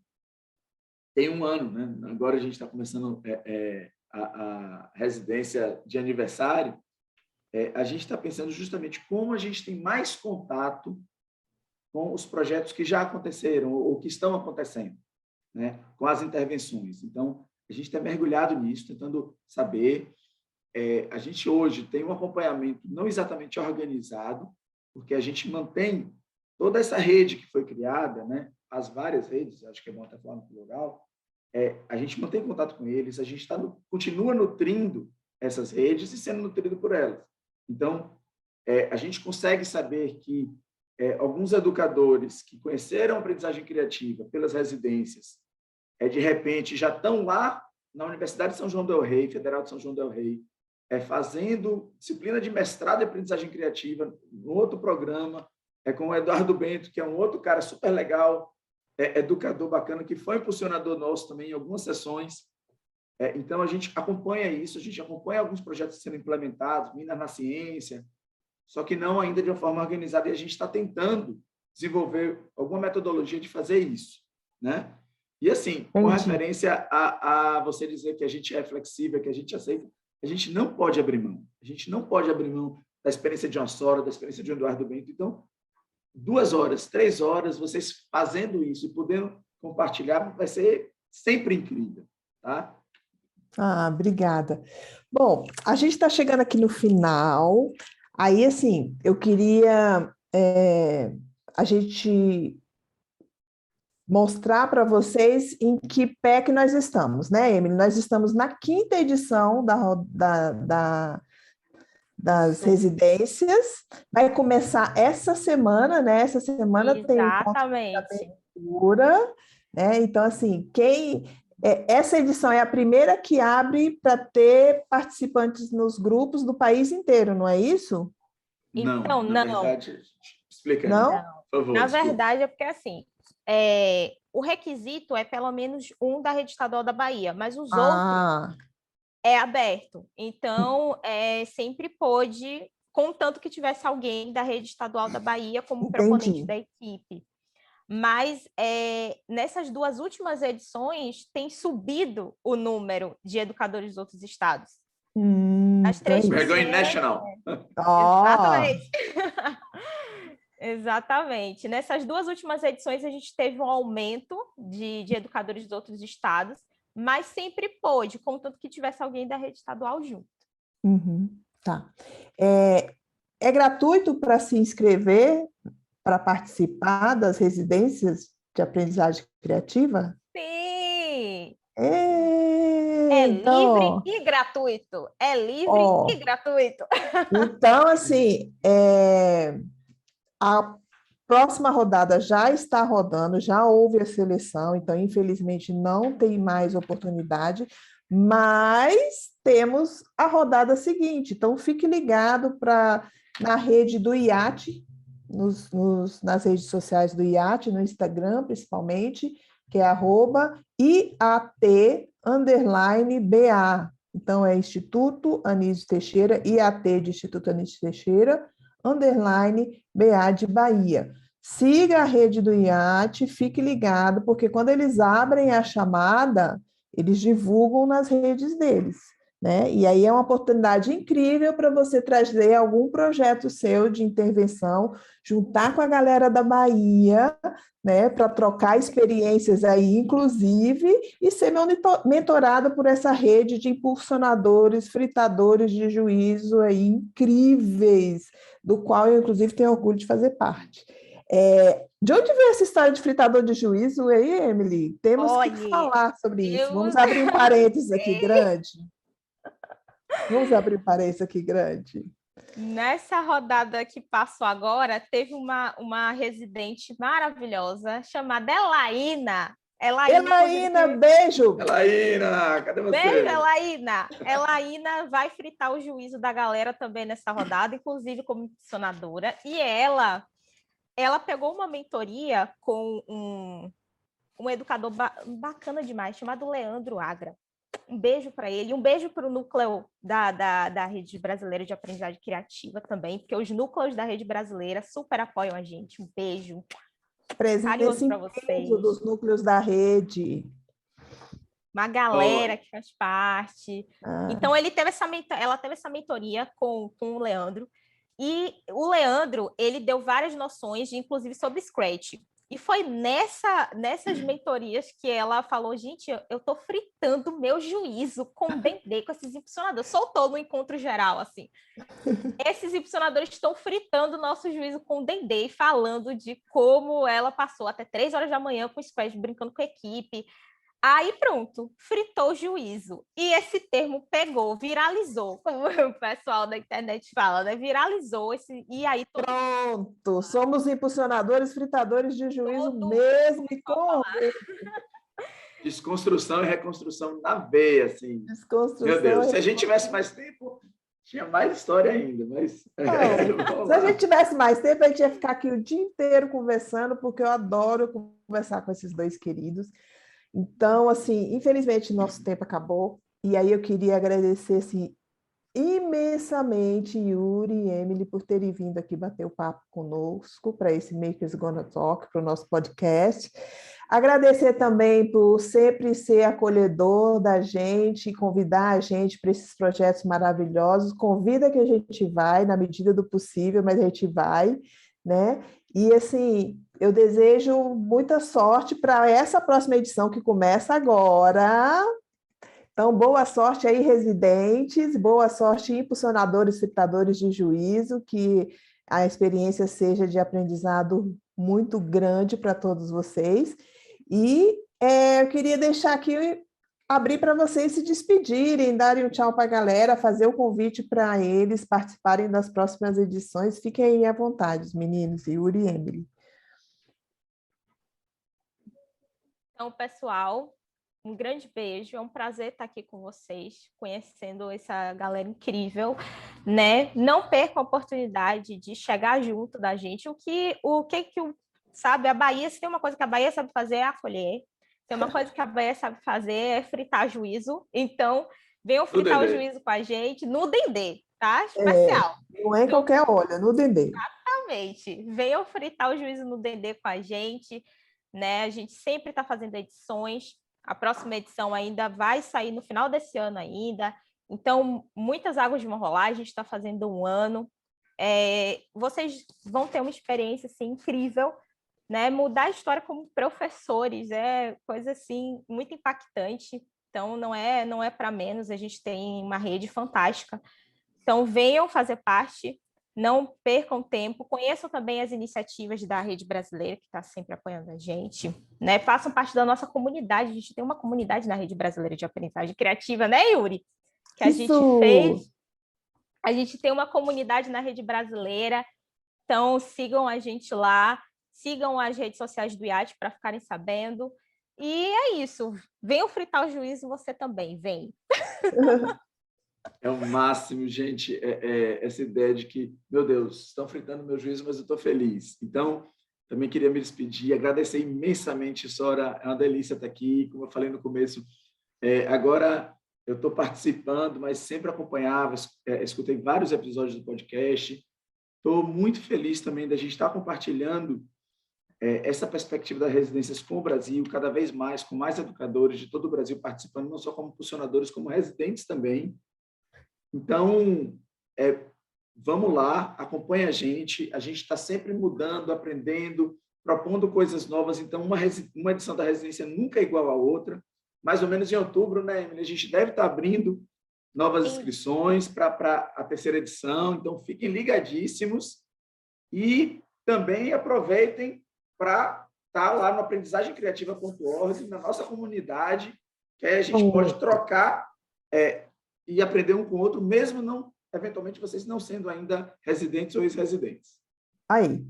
tem 1 ano, né? Agora a gente está começando a residência de aniversário, a gente está pensando justamente como a gente tem mais contato com os projetos que já aconteceram ou que estão acontecendo, né? Com as intervenções. Então, a gente está mergulhado nisso, tentando saber. A gente hoje tem um acompanhamento não exatamente organizado, porque a gente mantém toda essa rede que foi criada, né? As várias redes, acho que é bom até falar no plural, a gente mantém contato com eles, a gente continua nutrindo essas redes e sendo nutrido por elas. Então, a gente consegue saber que alguns educadores que conheceram a aprendizagem criativa pelas residências, de repente, já estão lá na Universidade de São João del Rei, Federal de São João del Rei, fazendo disciplina de mestrado em aprendizagem criativa, no outro programa, com o Eduardo Bento, que é um outro cara super legal, educador bacana, que foi impulsionador nosso também em algumas sessões. Então, a gente acompanha isso, a gente acompanha alguns projetos sendo implementados, Minas na Ciência, só que não ainda de uma forma organizada, e a gente está tentando desenvolver alguma metodologia de fazer isso, né? E, assim, com referência a você dizer que a gente é flexível, que a gente aceita, a gente não pode abrir mão. A gente não pode abrir mão da experiência de uma Sora, da experiência de um Eduardo Bento. Então, 2 horas, 3 horas, vocês fazendo isso e podendo compartilhar, vai ser sempre incrível, tá? Obrigada. Bom, a gente está chegando aqui no final. Aí, assim, eu queria a gente mostrar para vocês em que pé que nós estamos, né, Emily? Nós estamos na 5ª edição das residências. Vai começar essa semana, né? Essa semana tem encontro de abertura, né? Então, assim, essa edição é a primeira que abre para ter participantes nos grupos do país inteiro, não é isso? Não, na verdade, explica aí, não? Por favor. Na verdade, é porque, assim, o requisito é pelo menos um da Rede Estadual da Bahia, mas os outros é aberto. Então, sempre pôde, contanto que tivesse alguém da Rede Estadual da Bahia como proponente da equipe. Mas nessas 2 últimas edições tem subido o número de educadores dos outros estados. As 3 We're going national. Exatamente. Exatamente. Nessas 2 últimas edições a gente teve um aumento de educadores dos outros estados, mas sempre pôde, contanto que tivesse alguém da rede estadual junto. Tá. É gratuito para se inscrever, para participar das residências de aprendizagem criativa? Sim! Então, livre e gratuito. É livre e gratuito. Então, assim, a próxima rodada já está rodando, já houve a seleção, então, infelizmente, não tem mais oportunidade, mas temos a rodada seguinte. Então, fique ligado na rede do IAT, nas redes sociais do IAT, no Instagram, principalmente, que é @IAT_BA. Então, é Instituto Anísio Teixeira, IAT de Instituto Anísio Teixeira, _BA de Bahia. Siga a rede do IAT, fique ligado, porque quando eles abrem a chamada, eles divulgam nas redes deles, né? E aí é uma oportunidade incrível para você trazer algum projeto seu de intervenção, juntar com a galera da Bahia, né, para trocar experiências aí, inclusive, e ser mentorado por essa rede de impulsionadores, fritadores de juízo aí incríveis, do qual eu, inclusive, tenho orgulho de fazer parte. De onde veio essa história de fritador de juízo aí, Emily? Temos que falar sobre isso. Vamos abrir um parênteses aqui grande. Vamos abrir um parênteses aqui grande. Nessa rodada que passou agora, teve uma residente maravilhosa chamada Elaína. Elaína, beijo! Elaína, cadê você? Beijo, Elaína! Elaína vai fritar o juízo da galera também nessa rodada, inclusive como impulsionadora. E ela pegou uma mentoria com um educador bacana demais, chamado Leandro Agra. Um beijo para ele, um beijo para o núcleo da Rede Brasileira de Aprendizagem Criativa também, porque os núcleos da Rede Brasileira super apoiam a gente. Um beijo. Carinhoso para vocês. Dos núcleos da rede. Uma galera que faz parte. Então, ela teve essa mentoria com o Leandro, e o Leandro, ele deu várias noções, inclusive sobre Scratch. E foi nessas mentorias que ela falou, gente, eu estou fritando meu juízo com Dendê, com esses impulsionadores. Soltou no encontro geral, assim. Esses impulsionadores estão fritando o nosso juízo com Dendê, falando de como ela passou até 3 horas da manhã com o Scratch, brincando com a equipe. Aí pronto, fritou o juízo. E esse termo pegou, viralizou, como o pessoal da internet fala, né? Viralizou e aí... Pronto, somos impulsionadores, fritadores de juízo mesmo e com... Desconstrução e reconstrução na veia, assim. Desconstrução. Meu Deus, se a gente tivesse mais tempo, Tinha mais história ainda, mas... Se a gente tivesse mais tempo, a gente ia ficar aqui o dia inteiro conversando, porque eu adoro conversar com esses dois queridos. Então, assim, infelizmente, nosso tempo acabou. E aí eu queria agradecer, assim, imensamente Yuri e Emily por terem vindo aqui bater o papo conosco para esse Makers Gonna Talk, para o nosso podcast. Agradecer também por sempre ser acolhedor da gente, convidar a gente para esses projetos maravilhosos. Convida que a gente vai, na medida do possível, mas a gente vai, né? E, assim, eu desejo muita sorte para essa próxima edição que começa agora. Então, boa sorte aí, residentes, boa sorte, impulsionadores, citadores de juízo, que a experiência seja de aprendizado muito grande para todos vocês. E eu queria deixar aqui, abrir para vocês se despedirem, darem um tchau para a galera, fazer o convite para eles participarem das próximas edições. Fiquem aí à vontade, meninos, Yuri e Emily. Então, pessoal, um grande beijo, é um prazer estar aqui com vocês, conhecendo essa galera incrível, né? Não percam a oportunidade de chegar junto da gente. Sabe, a Bahia, se tem uma coisa que a Bahia sabe fazer é acolher, tem uma coisa que a Bahia sabe fazer é fritar juízo, então venham fritar o juízo com a gente no Dendê, tá? Especial. Não é em qualquer óleo, no Dendê. Exatamente. Venham fritar o juízo no Dendê com a gente, né? A gente sempre está fazendo edições. A próxima edição ainda vai sair no final desse ano ainda. Então, muitas águas vão rolar. A gente está fazendo um ano. Vocês vão ter uma experiência assim, incrível, né? Mudar a história como professores é coisa assim muito impactante. Então, não é para menos. A gente tem uma rede fantástica. Então, venham fazer parte. Não percam tempo, conheçam também as iniciativas da Rede Brasileira, que está sempre apoiando a gente, né? Façam parte da nossa comunidade, a gente tem uma comunidade na Rede Brasileira de Aprendizagem Criativa, né, Yuri? Que a gente fez. A gente tem uma comunidade na Rede Brasileira, então sigam a gente lá, sigam as redes sociais do IAT para ficarem sabendo. E é isso, venham fritar o juízo você também, vem. É o máximo, gente, essa ideia de que, meu Deus, estão fritando meu juízo, mas eu estou feliz. Então, também queria me despedir, agradecer imensamente, Sora, é uma delícia estar aqui, como eu falei no começo. Agora eu estou participando, mas sempre acompanhava, escutei vários episódios do podcast. Estou muito feliz também da gente estar compartilhando essa perspectiva das residências com o Brasil, cada vez mais, com mais educadores de todo o Brasil participando, não só como funcionadores, como residentes também. Então, vamos lá, acompanhe a gente está sempre mudando, aprendendo, propondo coisas novas, então uma edição da residência nunca é igual à outra. Mais ou menos em outubro, né, Emily? A gente deve estar abrindo novas inscrições para a terceira edição, então fiquem ligadíssimos e também aproveitem para estar lá no aprendizagemcriativa.org, na nossa comunidade, que aí a gente pode trocar e aprender um com o outro, mesmo não, eventualmente, vocês não sendo ainda residentes ou ex-residentes. Aí,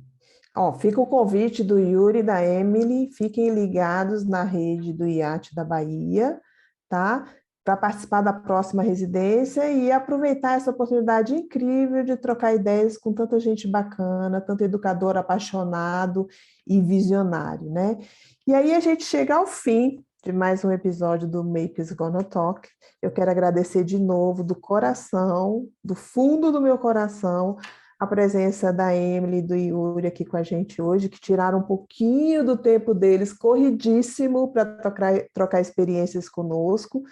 fica o convite do Yuri e da Emily, fiquem ligados na rede do IAT da Bahia, tá? Para participar da próxima residência e aproveitar essa oportunidade incrível de trocar ideias com tanta gente bacana, tanto educador apaixonado e visionário, né? E aí a gente chega ao fim de mais um episódio do Makers Gonna Talk. Eu quero agradecer de novo, do coração, do fundo do meu coração, a presença da Emily e do Yuri aqui com a gente hoje, que tiraram um pouquinho do tempo deles, corridíssimo, para trocar experiências conosco.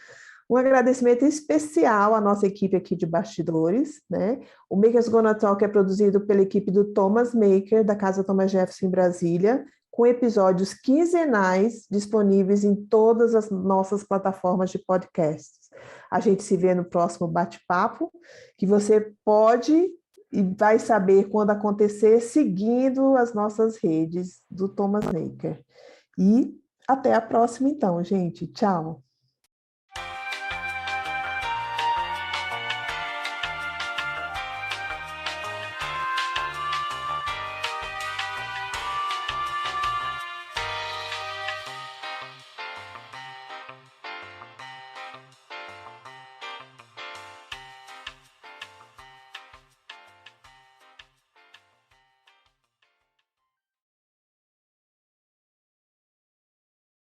Um agradecimento especial à nossa equipe aqui de bastidores, né? O Makers Gonna Talk é produzido pela equipe do Thomas Maker, da Casa Thomas Jefferson em Brasília, com episódios quinzenais disponíveis em todas as nossas plataformas de podcasts. A gente se vê no próximo bate-papo, que você pode e vai saber quando acontecer seguindo as nossas redes do Thomas Maker. E até a próxima, então, gente. Tchau!